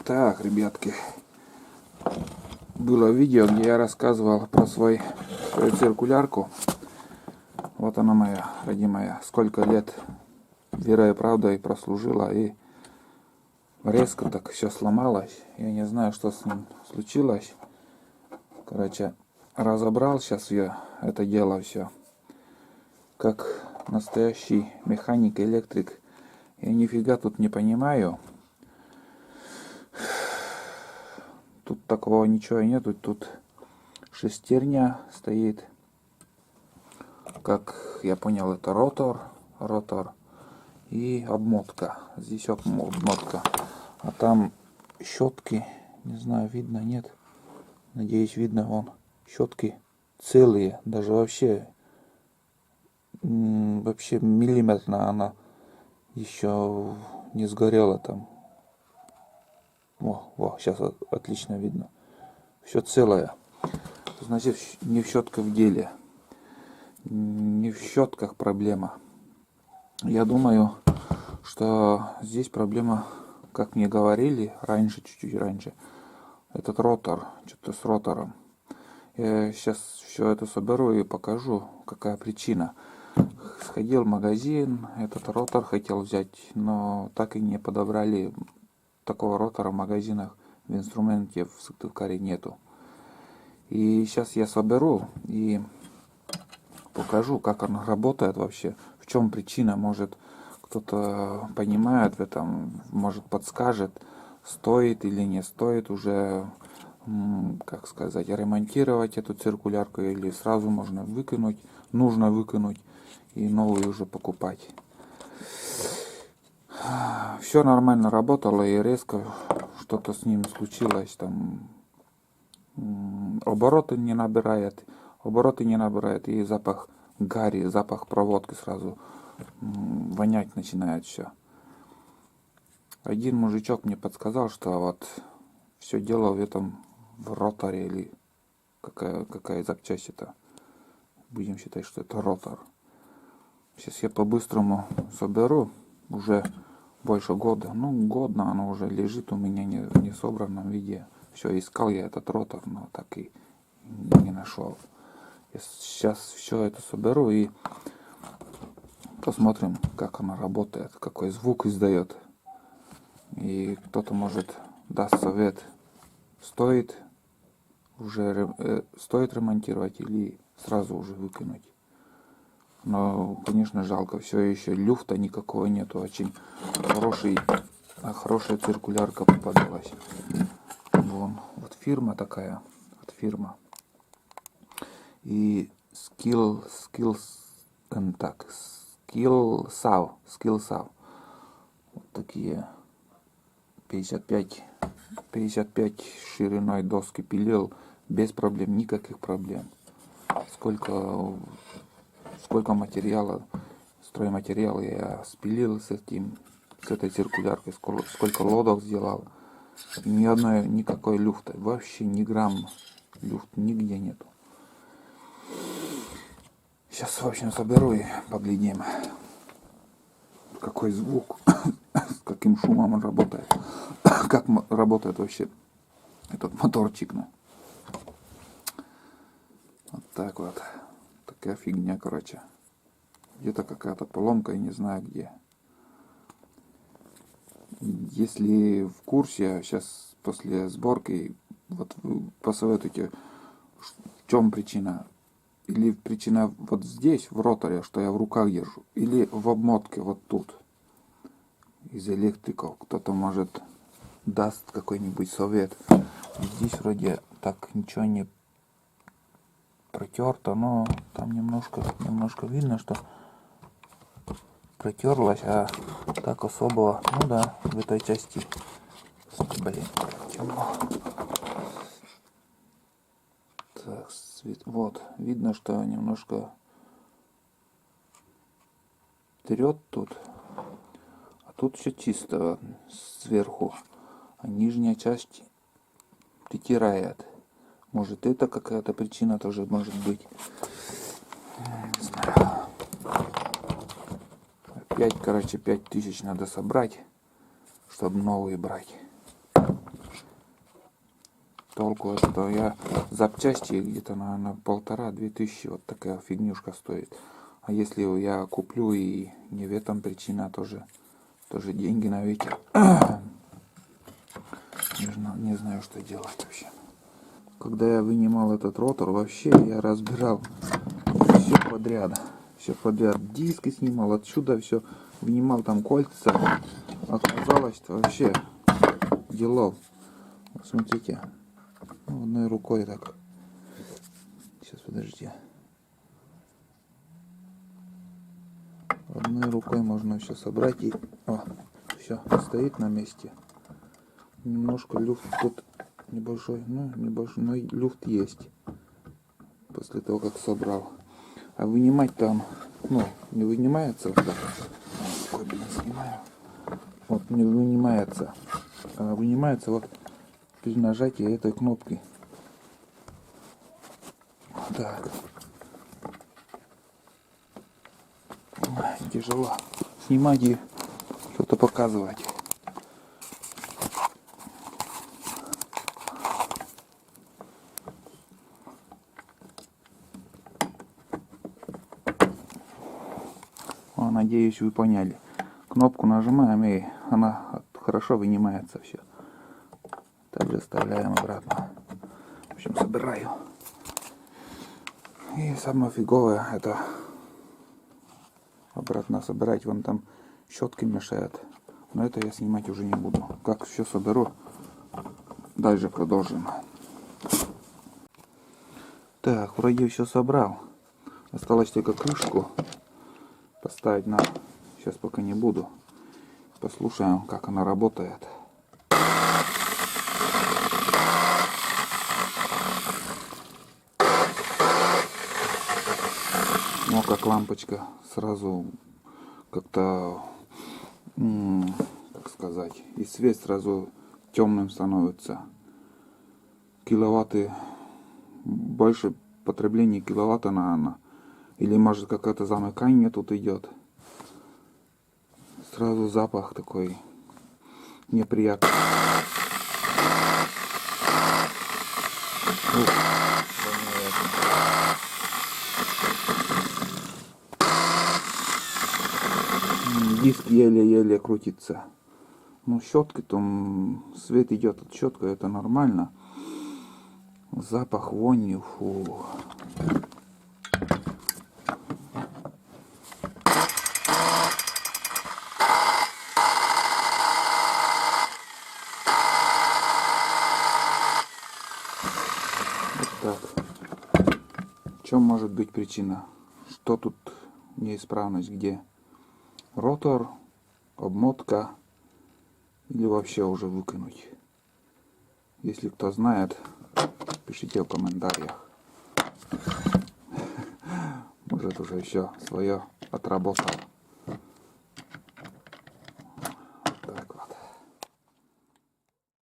Так, ребятки, было видео, где я рассказывал про свою циркулярку. Вот она моя, родимая. Сколько лет верой и правдой прослужила, и резко так все сломалось. Я не знаю, что с ним случилось. Короче, разобрал сейчас я это дело все. Как настоящий механик, электрик. Я нифига тут не понимаю. Тут такого ничего нету. Тут шестерня стоит. Как я понял, это ротор и обмотка. Здесь обмотка. А там щетки. Не знаю, видно, нет. Надеюсь, видно, вон. Щетки целые. Даже вообще миллиметрно она еще не сгорела там. Во, сейчас отлично видно. Все целое. Значит, не в щетках в деле. Не в щетках проблема. Я думаю, что здесь проблема, как мне говорили раньше, чуть-чуть раньше, этот ротор, что-то с ротором. Я сейчас все это соберу и покажу, какая причина. Сходил в магазин, этот ротор хотел взять, но так и не подобрали. Такого ротора в магазинах, в инструменте в Сыктывкаре нету. И сейчас я соберу и покажу, как он работает вообще, в чем причина. Может, кто-то понимает в этом, может, подскажет, стоит или не стоит уже, как сказать, ремонтировать эту циркулярку, или сразу можно выкинуть, нужно выкинуть и новую уже покупать. Все нормально работало, и резко что-то с ним случилось, там обороты не набирает, и запах гари, запах проводки сразу вонять начинает все. Один мужичок мне подсказал, что вот все дело в роторе, или какая запчасть это. Будем считать, что это ротор. Сейчас я по-быстрому соберу. Уже больше года. Годно оно уже лежит у меня не в собранном виде. Все, искал я этот ротор, но так и не нашел. Я сейчас все это соберу и посмотрим, как она работает, какой звук издает. И кто-то, может, даст совет, стоит ремонтировать или сразу уже выкинуть. Но, конечно, жалко, все еще люфта никакого нету. Очень хорошая циркулярка попадалась. Вон, вот фирма такая, фирма. И Skillsaw. Вот такие 55 шириной доски пилил без проблем, никаких проблем. Сколько материала, стройматериала я спилил с этой циркуляркой, сколько лодок сделал. Никакой люфта, вообще ни грамм люфта нигде нету. Сейчас, в общем, соберу и поглядим, какой звук, с каким шумом он работает, как работает вообще этот моторчик. Вот так вот. Такая фигня, короче. Где-то какая-то поломка, я не знаю где. Если в курсе, сейчас после сборки, вот вы посоветуйте, в чем причина. Или причина вот здесь, в роторе, что я в руках держу, или в обмотке вот тут. Из электриков кто-то, может, даст какой-нибудь совет. Здесь вроде так ничего не протерто, но там немножко видно, что протерлась, а так особо, в этой части, темно. Так, вот, видно, что немножко трет тут, а тут все чисто сверху, а нижняя часть притирает. Может, это какая-то причина тоже может быть. Не знаю. Опять, 5000 надо собрать, чтобы новые брать. толку от этого. Я запчасти где-то на 1500-2000 вот такая фигнюшка стоит. А если я куплю и не в этом причина, тоже деньги на ветер. Не знаю, что делать вообще. Когда я вынимал этот ротор, вообще я разбирал все подряд. Все подряд. Диски снимал, отсюда все вынимал, там кольца. Оказалось, что вообще делал. Вот смотрите. Ну, одной рукой так. Сейчас, подожди. Одной рукой можно все собрать и... О, все, стоит на месте. Немножко люфт тут небольшой, но люфт есть. После того, как собрал. А вынимать там, не вынимается вот так. Ой, блин, снимаю. Вот не вынимается. А вынимается вот при нажатии этой кнопки. Так. Ой, тяжело снимать и что-то показывать. Надеюсь, вы поняли. Кнопку нажимаем, и она хорошо вынимается все. Также вставляем обратно. В общем, собираю. И самое фиговое, это обратно собирать. Вон там щетки мешают. Но это я снимать уже не буду. Как все соберу, дальше продолжим. Так, вроде все собрал. Осталось только крышку поставить на... Сейчас пока не буду. Послушаем, как она работает. Ну, как лампочка сразу как-то, как сказать, и свет сразу темным становится. Киловатты, больше потребление киловатта на или может какое-то замыкание тут идет. Сразу запах такой неприятный. Диск еле-еле крутится. Ну, щеткой там свет идет от щетки, это нормально. Запах, вонь, фу. Так, в чем может быть причина? Что тут неисправность? Где ротор, обмотка или вообще уже выкинуть? Если кто знает, пишите в комментариях. Может уже все свое отработал.